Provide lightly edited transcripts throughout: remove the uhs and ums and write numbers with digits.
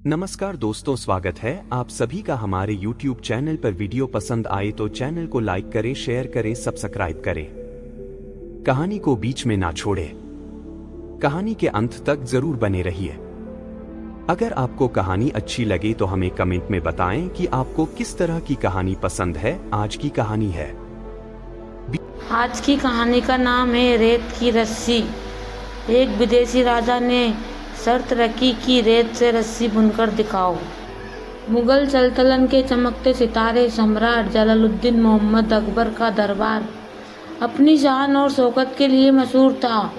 नमस्कार दोस्तों, स्वागत है आप सभी का हमारे YouTube चैनल पर। वीडियो पसंद आए तो चैनल को लाइक करें, शेयर करें, सब्सक्राइब करें। कहानी को बीच में ना छोड़ें, कहानी के अंत तक जरूर बने रहिए। अगर आपको कहानी अच्छी लगे तो हमें कमेंट में बताएं कि आपको किस तरह की कहानी पसंद है। आज की कहानी है, आज की कहानी का नाम है रेत की रस्सी। एक विदेशी राजा ने शर्त रखी कि रेत से रस्सी बुनकर दिखाओ। मुगल सल्तनत के चमकते सितारे सम्राट जलालुद्दीन मोहम्मद अकबर का दरबार अपनी शान और शौकत के लिए मशहूर था।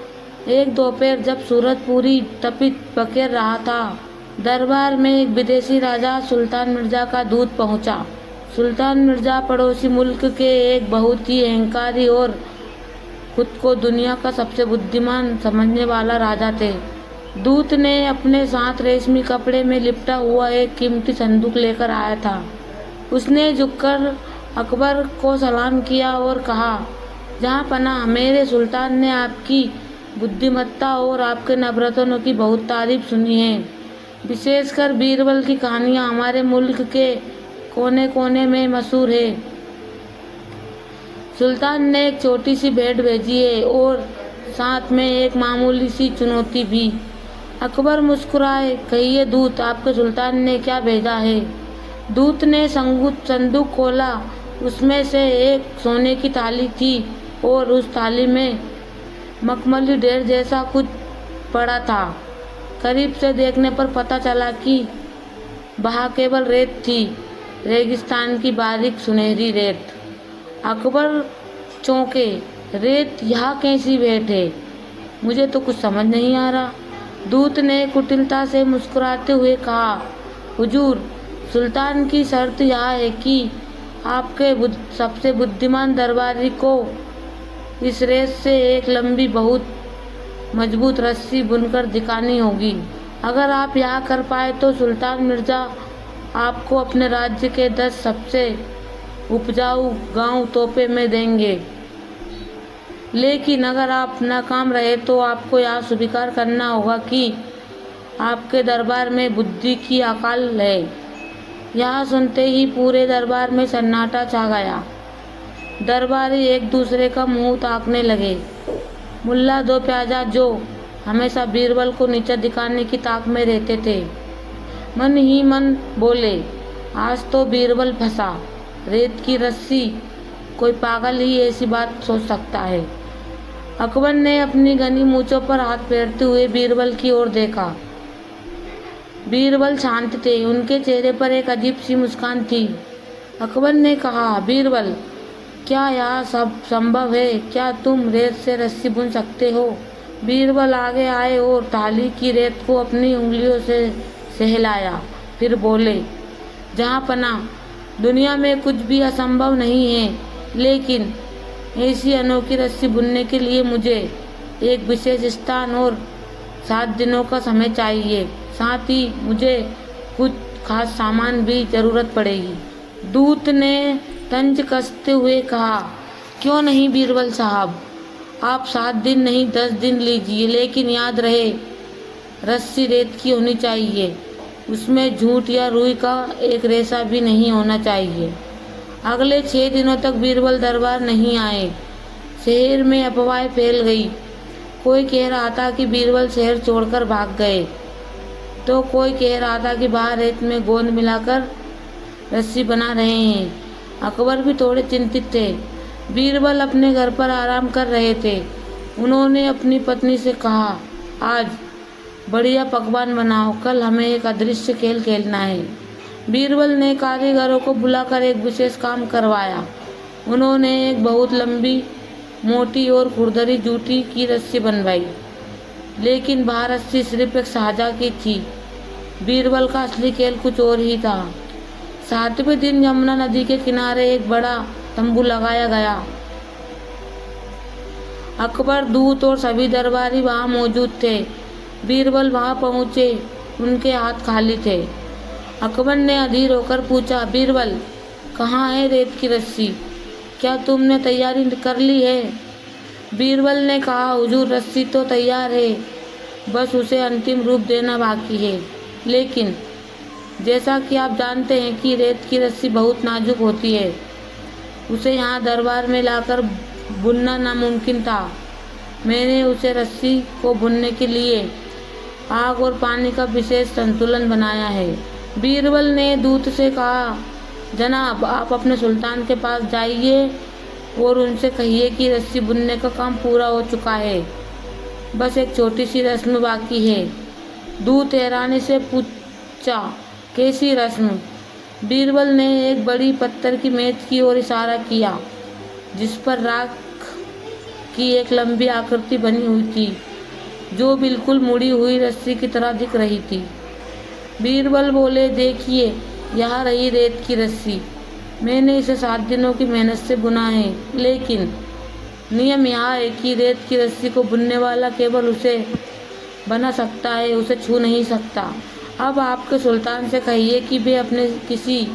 एक दोपहर जब सूरज पूरी तपित पकड़ रहा था, दरबार में एक विदेशी राजा सुल्तान मिर्जा का दूत पहुंचा। सुल्तान मिर्जा पड़ोसी मुल्क के एक बहुत ही अहंकारी और खुद को दुनिया का सबसे बुद्धिमान समझने वाला राजा थे। दूत ने अपने साथ रेशमी कपड़े में लिपटा हुआ एक कीमती संदूक लेकर आया था। उसने झुककर अकबर को सलाम किया और कहा, जहाँ पनाह, मेरे सुल्तान ने आपकी बुद्धिमत्ता और आपके नवरत्नों की बहुत तारीफ सुनी है। विशेषकर बीरबल की कहानियाँ हमारे मुल्क के कोने कोने में मशहूर है। सुल्तान ने एक छोटी सी भेंट भेजी है और साथ में एक मामूली सी चुनौती भी। अकबर मुस्कुराए, कहिए दूत, आपके सुल्तान ने क्या भेजा है? दूत ने संदूक खोला। उसमें से एक सोने की थाली थी और उस थाली में मखमली ढेर जैसा कुछ पड़ा था। करीब से देखने पर पता चला कि वहाँ केवल रेत थी, रेगिस्तान की बारीक सुनहरी रेत। अकबर चौंके, रेत यहाँ कैसी भेंट है? मुझे तो कुछ समझ नहीं आ रहा। दूत ने कुटिलता से मुस्कुराते हुए कहा, हुजूर, सुल्तान की शर्त यह है कि आपके सबसे बुद्धिमान दरबारी को इस रेत से एक लंबी बहुत मजबूत रस्सी बुनकर दिखानी होगी। अगर आप यह कर पाए तो सुल्तान मिर्जा आपको अपने राज्य के 10 सबसे उपजाऊ गांव तोहफे में देंगे। लेकिन अगर आप नाकाम रहे तो आपको यह स्वीकार करना होगा कि आपके दरबार में बुद्धि की अकाल है। यह सुनते ही पूरे दरबार में सन्नाटा छा गया। दरबारी एक दूसरे का मुंह ताकने लगे। मुल्ला दो प्याजा, जो हमेशा बीरबल को नीचा दिखाने की ताक में रहते थे, मन ही मन बोले, आज तो बीरबल फंसा। रेत की रस्सी, कोई पागल ही ऐसी बात सोच सकता है। अकबर ने अपनी घनी मूंछों पर हाथ फेरते हुए बीरबल की ओर देखा। बीरबल शांत थे, उनके चेहरे पर एक अजीब सी मुस्कान थी। अकबर ने कहा, बीरबल, क्या यह सब संभव है? क्या तुम रेत से रस्सी बुन सकते हो? बीरबल आगे आए और थाली की रेत को अपनी उंगलियों से सहलाया। फिर बोले, जहाँ पनाह, दुनिया में कुछ भी असंभव नहीं है, लेकिन ऐसी अनोखी रस्सी बुनने के लिए मुझे एक विशेष स्थान और 7 दिनों का समय चाहिए। साथ ही मुझे कुछ खास सामान भी ज़रूरत पड़ेगी। दूत ने तंज कसते हुए कहा, क्यों नहीं बीरबल साहब, आप 7 दिन नहीं 10 दिन लीजिए, लेकिन याद रहे, रस्सी रेत की होनी चाहिए। उसमें झूठ या रुई का एक रेशा भी नहीं होना चाहिए। अगले 6 दिनों तक बीरबल दरबार नहीं आए। शहर में अफवाहें फैल गई। कोई कह रहा था कि बीरबल शहर छोड़कर भाग गए, तो कोई कह रहा था कि बाहर रेत में गोंद मिलाकर रस्सी बना रहे हैं। अकबर भी थोड़े चिंतित थे। बीरबल अपने घर पर आराम कर रहे थे। उन्होंने अपनी पत्नी से कहा, आज बढ़िया पकवान बनाओ, कल हमें एक अदृश्य खेल खेलना है। बीरबल ने कारीगरों को बुलाकर एक विशेष काम करवाया। उन्होंने एक बहुत लंबी, मोटी और खुरदरी जूती की रस्सी बनवाई, लेकिन वह रस्सी सिर्फ एक साझा की थी। बीरबल का असली खेल कुछ और ही था। 7वें दिन यमुना नदी के किनारे एक बड़ा तंबू लगाया गया। अकबर, दूत और सभी दरबारी वहाँ मौजूद थे। बीरबल वहाँ पहुँचे, उनके हाथ खाली थे। अकबर ने अधीर होकर पूछा, बीरबल, कहाँ है रेत की रस्सी? क्या तुमने तैयारी कर ली है? बीरबल ने कहा, हुजूर, रस्सी तो तैयार है, बस उसे अंतिम रूप देना बाकी है। लेकिन जैसा कि आप जानते हैं कि रेत की रस्सी बहुत नाजुक होती है, उसे यहाँ दरबार में लाकर बुनना नामुमकिन था। मैंने उसे रस्सी को बुनने के लिए आग और पानी का विशेष संतुलन बनाया है। बीरबल ने दूत से कहा, जनाब, आप अपने सुल्तान के पास जाइए और उनसे कहिए कि रस्सी बुनने का काम पूरा हो चुका है, बस एक छोटी सी रस्म बाकी है। दूत हैरानी से पूछा, कैसी रस्म? बीरबल ने एक बड़ी पत्थर की मेज की ओर इशारा किया, जिस पर राख की एक लंबी आकृति बनी हुई थी, जो बिल्कुल मुड़ी हुई रस्सी की तरह दिख रही थी। बीरबल बोले, देखिए, यहाँ रही रेत की रस्सी। मैंने इसे 7 दिनों की मेहनत से बुना है, लेकिन नियम यहाँ है कि रेत की रस्सी को बुनने वाला केवल उसे बना सकता है, उसे छू नहीं सकता। अब आपके सुल्तान से कहिए कि वे अपने किसी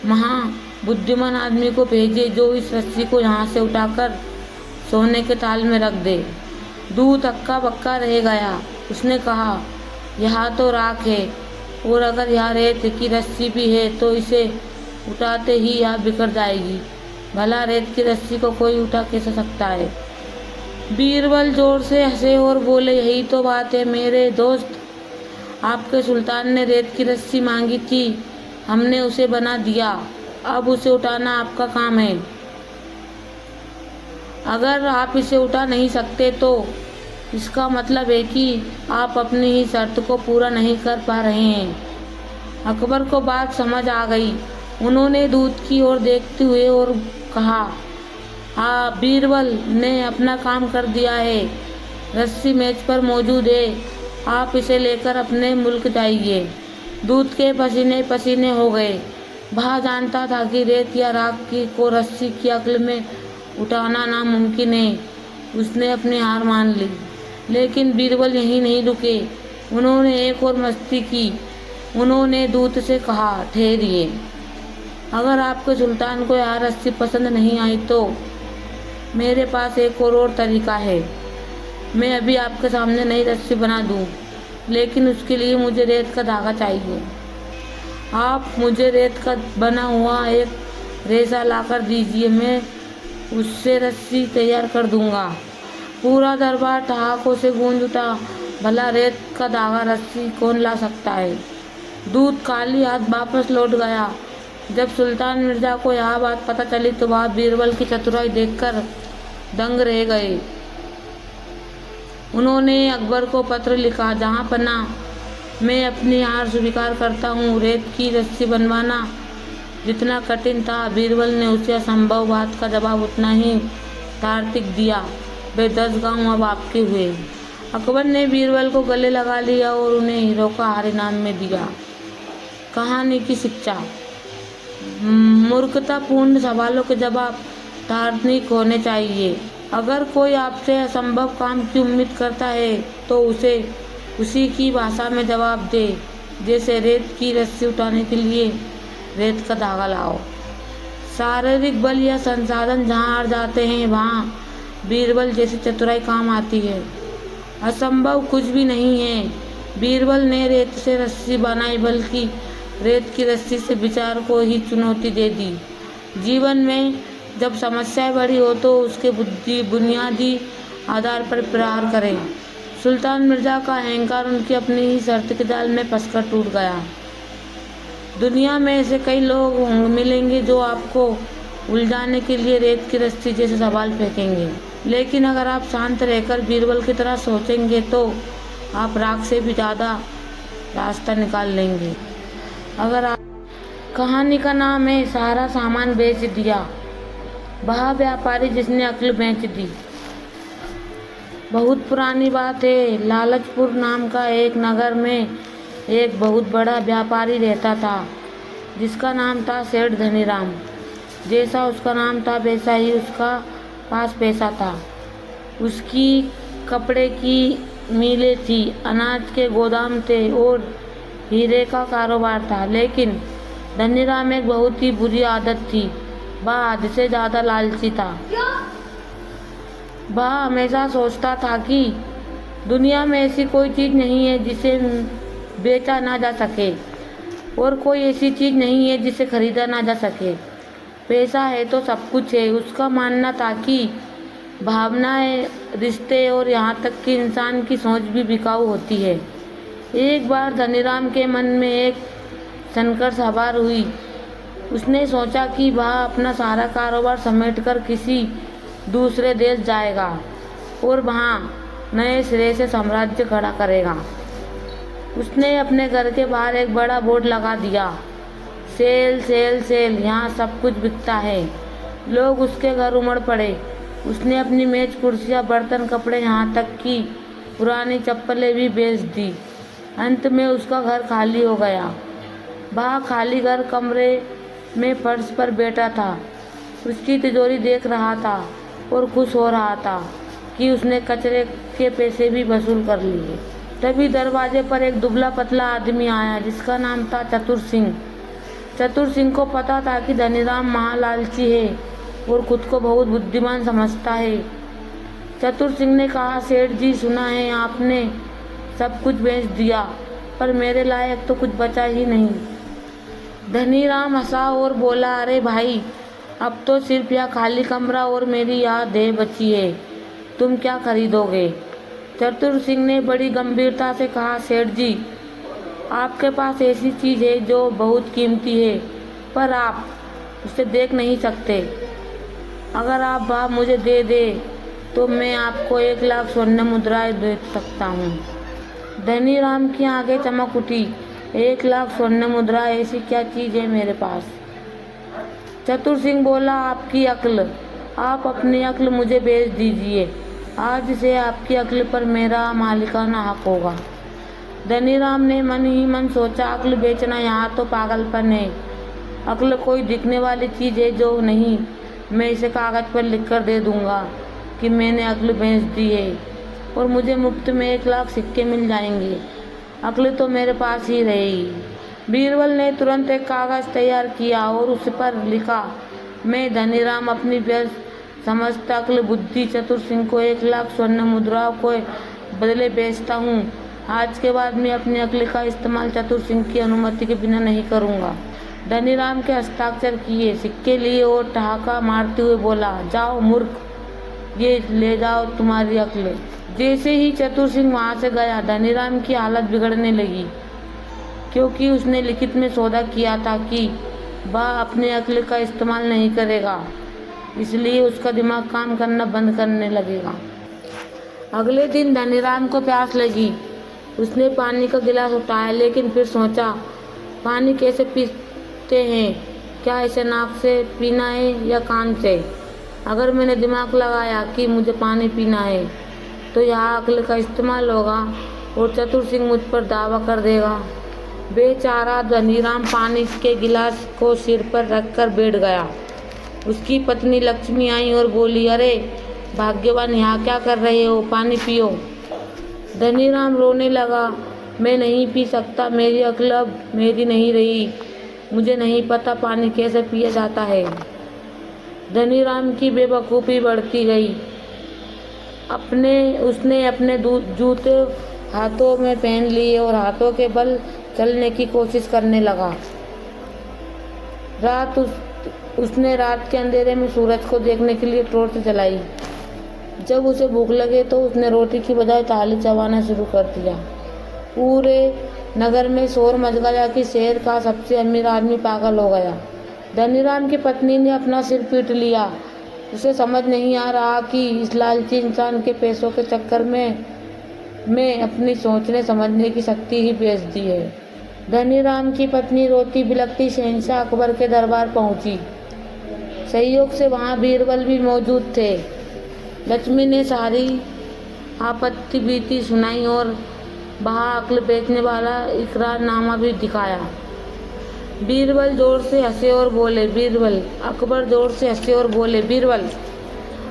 महाबुद्धिमान आदमी को भेजे जो इस रस्सी को यहाँ से उठाकर सोने के ताल में रख दे। दूत हक्का बक्का रह गया। उसने कहा, यहाँ तो राख है, और अगर यहाँ रेत की रस्सी भी है तो इसे उठाते ही यहाँ बिखर जाएगी। भला रेत की रस्सी को कोई उठा कैसे सकता है? बीरबल जोर से हंसे और बोले, यही तो बात है मेरे दोस्त, आपके सुल्तान ने रेत की रस्सी मांगी थी, हमने उसे बना दिया, अब उसे उठाना आपका काम है। अगर आप इसे उठा नहीं सकते तो इसका मतलब है कि आप अपनी ही शर्त को पूरा नहीं कर पा रहे हैं। अकबर को बात समझ आ गई। उन्होंने दूत की ओर देखते हुए और कहा, हाँ, बीरबल ने अपना काम कर दिया है, रस्सी मेज पर मौजूद है, आप इसे लेकर अपने मुल्क जाइए। दूत के पसीने पसीने हो गए। वह जानता था कि रेत या राख की को रस्सी की अक्ल में उठाना नामुमकिन है। उसने अपनी हार मान ली। लेकिन बीरबल यहीं नहीं रुके। उन्होंने एक और मस्ती की। उन्होंने दूत से कहा, ठहरिए, अगर आपके सुल्तान को यह रस्सी पसंद नहीं आई तो मेरे पास एक और तरीका है। मैं अभी आपके सामने नई रस्सी बना दूं, लेकिन उसके लिए मुझे रेत का धागा चाहिए। आप मुझे रेत का बना हुआ एक रेशा लाकर दीजिए, मैं उससे रस्सी तैयार कर दूंगा। पूरा दरबार ठहाकों से गूंज उठा। भला रेत का धागा रस्सी कौन ला सकता है? दूत खाली हाथ वापस लौट गया। जब सुल्तान मिर्जा को यह बात पता चली तो वह बीरबल की चतुराई देखकर दंग रह गए। उन्होंने अकबर को पत्र लिखा, जहाँ पन्ना, मैं अपनी हार स्वीकार करता हूँ। रेत की रस्सी बनवाना जितना कठिन था, बीरबल ने उसे असंभव बात का जवाब उतना ही तार्किक दिया। वे 10 गांव अब आपके हुए। अकबर ने बीरबल को गले लगा लिया और उन्हें हीरो का हार इनाम में दिया। कहानी की शिक्षा। मूर्खतापूर्ण सवालों के जवाब तार्किक होने चाहिए। अगर कोई आपसे असंभव काम की उम्मीद करता है तो उसे उसी की भाषा में जवाब दे, जैसे रेत की रस्सी उठाने के लिए रेत का धागा लाओ। शारीरिक बल या संसाधन जहाँ हार जाते हैं, वहाँ बीरबल जैसी चतुराई काम आती है। असंभव कुछ भी नहीं है। बीरबल ने रेत से रस्सी बनाई, बल्कि रेत की रस्सी से विचार को ही चुनौती दे दी। जीवन में जब समस्याएं बड़ी हो तो उसके बुनियादी आधार पर प्रहार करें। सुल्तान मिर्जा का अहंकार उनकी अपनी ही शर्त के जाल में फंसकर टूट गया। दुनिया में ऐसे कई लोग मिलेंगे जो आपको उलझाने के लिए रेत की रस्सी जैसे सवाल फेंकेंगे, लेकिन अगर आप शांत रहकर बीरबल की तरह सोचेंगे तो आप राख से भी ज़्यादा रास्ता निकाल लेंगे। अगर आप कहानी का नाम है सारा सामान बेच दिया। वह व्यापारी जिसने अक्ल बेच दी। बहुत पुरानी बात है। लालचपुर नाम का एक नगर में एक बहुत बड़ा व्यापारी रहता था, जिसका नाम था सेठ धनीराम। जैसा उसका नाम था वैसा ही उसका पास पैसा था। उसकी कपड़े की मिलें थी, अनाज के गोदाम थे और हीरे का कारोबार था। लेकिन धनीराम एक बहुत ही बुरी आदत थी। वह हद से ज़्यादा लालची था। वह हमेशा सोचता था कि दुनिया में ऐसी कोई चीज़ नहीं है जिसे बेचा ना जा सके। और कोई ऐसी चीज़ नहीं है जिसे खरीदा ना जा सके। पैसा है तो सब कुछ है। उसका मानना था कि भावनाएं, रिश्ते और यहाँ तक कि इंसान की सोच भी बिकाऊ होती है। एक बार धनीराम के मन में एक संकट सवार हुई। उसने सोचा कि वह अपना सारा कारोबार समेटकर किसी दूसरे देश जाएगा और वहाँ नए सिरे से साम्राज्य खड़ा करेगा। उसने अपने घर के बाहर एक बड़ा बोर्ड लगा दिया, सेल सेल सेल, यहाँ सब कुछ बिकता है। लोग उसके घर उमड़ पड़े। उसने अपनी मेज, कुर्सियाँ, बर्तन, कपड़े, यहाँ तक कि पुरानी चप्पलें भी बेच दी। अंत में उसका घर खाली हो गया। वह खाली घर कमरे में फर्श पर बैठा था, उसकी तिजोरी देख रहा था और खुश हो रहा था कि उसने कचरे के पैसे भी वसूल कर लिए। तभी दरवाजे पर एक दुबला पतला आदमी आया जिसका नाम था चतुर सिंह। चतुर सिंह को पता था कि धनीराम महालालची है और खुद को बहुत बुद्धिमान समझता है। चतुर सिंह ने कहा, सेठ जी, सुना है आपने सब कुछ बेच दिया, पर मेरे लायक तो कुछ बचा ही नहीं। धनीराम हंसा और बोला, अरे भाई, अब तो सिर्फ यह खाली कमरा और मेरी यह देह बची है, तुम क्या खरीदोगे? चतुर सिंह ने बड़ी गंभीरता से कहा, सेठ जी, आपके पास ऐसी चीज़ है जो बहुत कीमती है, पर आप उसे देख नहीं सकते। अगर आप वह मुझे दे दे तो मैं आपको 1,00,000 स्वर्ण मुद्राएं दे सकता हूँ। धनीराम की आंखें चमक उठी। 1,00,000 स्वर्ण मुद्रा, ऐसी क्या चीज़ है मेरे पास? चतुर सिंह बोला, आपकी अक्ल। आप अपनी अक्ल मुझे बेच दीजिए। आज से आपकी अक्ल पर मेरा मालिकाना हक होगा। धनीराम ने मन ही मन सोचा, अक्ल बेचना यहाँ तो पागलपन है। अक्ल कोई दिखने वाली चीज़ है जो नहीं, मैं इसे कागज़ पर लिखकर दे दूँगा कि मैंने अक्ल बेच दी है और मुझे मुफ्त में 1,00,000 सिक्के मिल जाएंगे। अक्ल तो मेरे पास ही रहेगी। बीरबल ने तुरंत एक कागज़ तैयार किया और उस पर लिखा, मैं धनीराम अपनी व्यस्त समस्त अक्ल बुद्धि चतुर सिंह को 1,00,000 स्वर्ण मुद्राओं को बदले बेचता हूँ। आज के बाद मैं अपनी अक्ल का इस्तेमाल चतुर सिंह की अनुमति के बिना नहीं करूँगा। धनीराम के हस्ताक्षर किए, सिक्के लिए और ठहाका मारते हुए बोला, जाओ मूर्ख, ये ले जाओ तुम्हारी अक्ल। जैसे ही चतुर सिंह वहाँ से गया, धनीराम की हालत बिगड़ने लगी, क्योंकि उसने लिखित में सौदा किया था कि वह अपनी अक्ल का इस्तेमाल नहीं करेगा, इसलिए उसका दिमाग काम करना बंद करने लगेगा। अगले दिन धनीराम को प्यास लगी। उसने पानी का गिलास उठाया, लेकिन फिर सोचा, पानी कैसे पीते हैं? क्या इसे नाक से पीना है या कान से? अगर मैंने दिमाग लगाया कि मुझे पानी पीना है तो यहाँ अक्ल का इस्तेमाल होगा और चतुर सिंह मुझ पर दावा कर देगा। बेचारा धनीराम पानी के गिलास को सिर पर रखकर बैठ गया। उसकी पत्नी लक्ष्मी आई और बोली, अरे भाग्यवान, यहाँ क्या कर रहे हो? पानी पियो। धनीराम रोने लगा, मैं नहीं पी सकता, मेरी अक्ल अब मेरी नहीं रही, मुझे नहीं पता पानी कैसे पिया जाता है। धनीराम की बेवकूफ़ी बढ़ती गई। उसने अपने जूते हाथों में पहन लिए और हाथों के बल चलने की कोशिश करने लगा। उसने रात के अंधेरे में सूरज को देखने के लिए टॉर्च जलाई। जब उसे भूख लगे तो उसने रोटी की बजाय ताली चबाना शुरू कर दिया। पूरे नगर में शोर मच गया कि शहर का सबसे अमीर आदमी पागल हो गया। धनीराम की पत्नी ने अपना सिर पीट लिया। उसे समझ नहीं आ रहा कि इस लालची इंसान के पैसों के चक्कर में मैं अपनी सोचने समझने की शक्ति ही बेच दी है। धनीराम की पत्नी रोती बिलखती शहंशाह अकबर के दरबार पहुंची। संयोग से वहां बीरबल भी मौजूद थे। लक्ष्मी ने सारी आपत्ति बीती सुनाई और वहां अक्ल बेचने वाला इकरारनामा भी दिखाया। बीरबल जोर से हंसे और बोले, बीरबल। अकबर जोर से हंसे और बोले, बीरबल,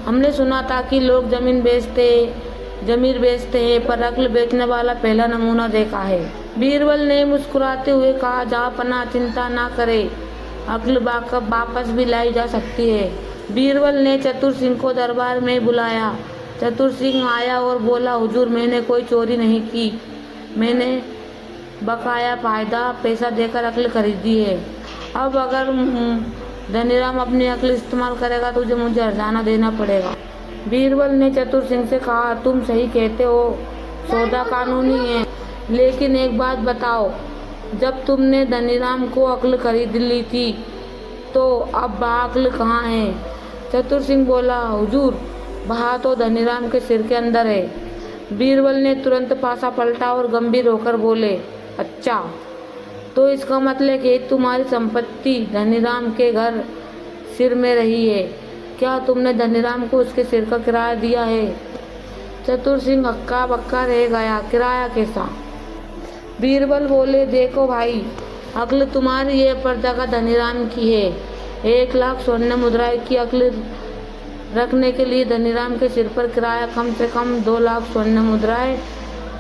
हमने सुना था कि लोग जमीर बेचते हैं, पर अक्ल बेचने वाला पहला नमूना देखा है। बीरबल ने मुस्कुराते हुए कहा, जहाँपनाह, चिंता ना करे, अक्ल वापस भी लाई जा सकती है। बीरबल ने चतुर सिंह को दरबार में बुलाया। चतुर सिंह आया और बोला, हुजूर, मैंने कोई चोरी नहीं की, मैंने बकाया फायदा पैसा देकर अक्ल खरीदी है। अब अगर धनीराम अपनी अक्ल इस्तेमाल करेगा तो मुझे हर्जाना देना पड़ेगा। बीरबल ने चतुर सिंह से कहा, तुम सही कहते हो, सौदा कानूनी है, लेकिन एक बात बताओ, जब तुमने धनीराम को अक्ल खरीद ली थी तो अब अक्ल कहाँ है? चतुर सिंह बोला, हुजूर, वहाँ तो धनीराम के सिर के अंदर है। बीरबल ने तुरंत पासा पलटा और गंभीर होकर बोले, अच्छा, तो इसका मतलब कि तुम्हारी संपत्ति धनीराम के घर सिर में रही है। क्या तुमने धनीराम को उसके सिर का किराया दिया है? चतुर सिंह हक्का बक्का रह गया, किराया कैसा? बीरबल बोले, देखो भाई, अक्ल तुम्हारी है पर जगह धनीराम की है। 1 लाख स्वर्ण मुद्राएं की अक्ल रखने के लिए धनीराम के सिर पर किराया कम से कम 2 लाख स्वर्ण मुद्राएं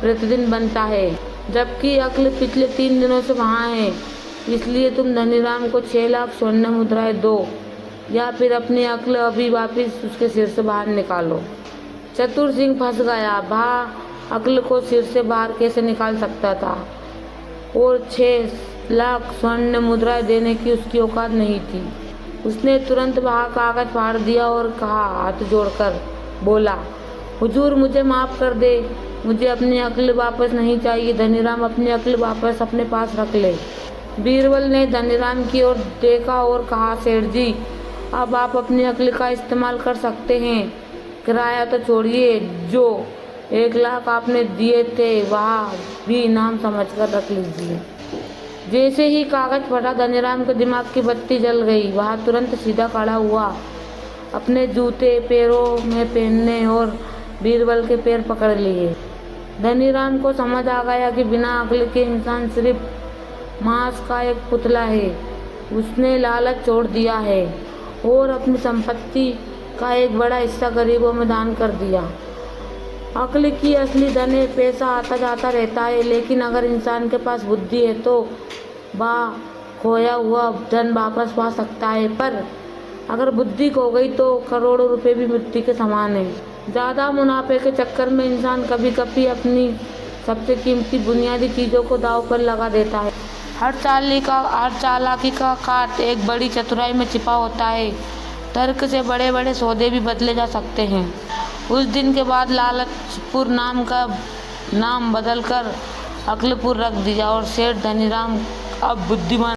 प्रतिदिन बनता है, जबकि अक्ल पिछले 3 दिनों से वहाँ है। इसलिए तुम धनीराम को 6 लाख स्वर्ण मुद्राएं दो या फिर अपनी अक्ल अभी वापिस उसके सिर से बाहर निकालो। चतुर सिंह फंस गया। वह अक्ल को सिर से बाहर कैसे निकाल सकता था और 6 लाख स्वर्ण मुद्राएं देने की उसकी औकात नहीं थी। उसने तुरंत वह कागज फाड़ दिया और कहा, हाथ जोड़कर बोला, हुजूर, मुझे माफ़ कर दे, मुझे अपनी अक्ल वापस नहीं चाहिए। धनीराम अपनी अक्ल वापस अपने पास रख ले। बीरबल ने धनीराम की ओर देखा और कहा, सेठ जी, अब आप अपनी अक्ल का इस्तेमाल कर सकते हैं। किराया तो छोड़िए, जो 1 लाख आपने दिए थे वह भी इनाम समझकर रख लीजिए। जैसे ही कागज फटा, धनीराम के दिमाग की बत्ती जल गई। वह तुरंत सीधा खड़ा हुआ, अपने जूते पैरों में पहनने और बीरबल के पैर पकड़ लिए। धनीराम को समझ आ गया कि बिना अक्ल के इंसान सिर्फ मांस का एक पुतला है। उसने लालच छोड़ दिया है और अपनी संपत्ति का एक बड़ा हिस्सा गरीबों में दान कर दिया। अक्ल की असली धन है। पैसा आता जाता रहता है, लेकिन अगर इंसान के पास बुद्धि है तो वह खोया हुआ धन वापस पा सकता है। पर अगर बुद्धि खो गई तो करोड़ों रुपए भी मिट्टी के समान है। ज़्यादा मुनाफे के चक्कर में इंसान कभी कभी अपनी सबसे कीमती बुनियादी चीज़ों को दांव पर लगा देता है। हर चालाकी का काट एक बड़ी चतुराई में छिपा होता है। तर्क से बड़े बड़े सौदे भी बदले जा सकते हैं। उस दिन के बाद लालचपुर नाम का नाम बदलकर अक्लपुर रख दिया और सेठ धनीराम अब बुद्धिमान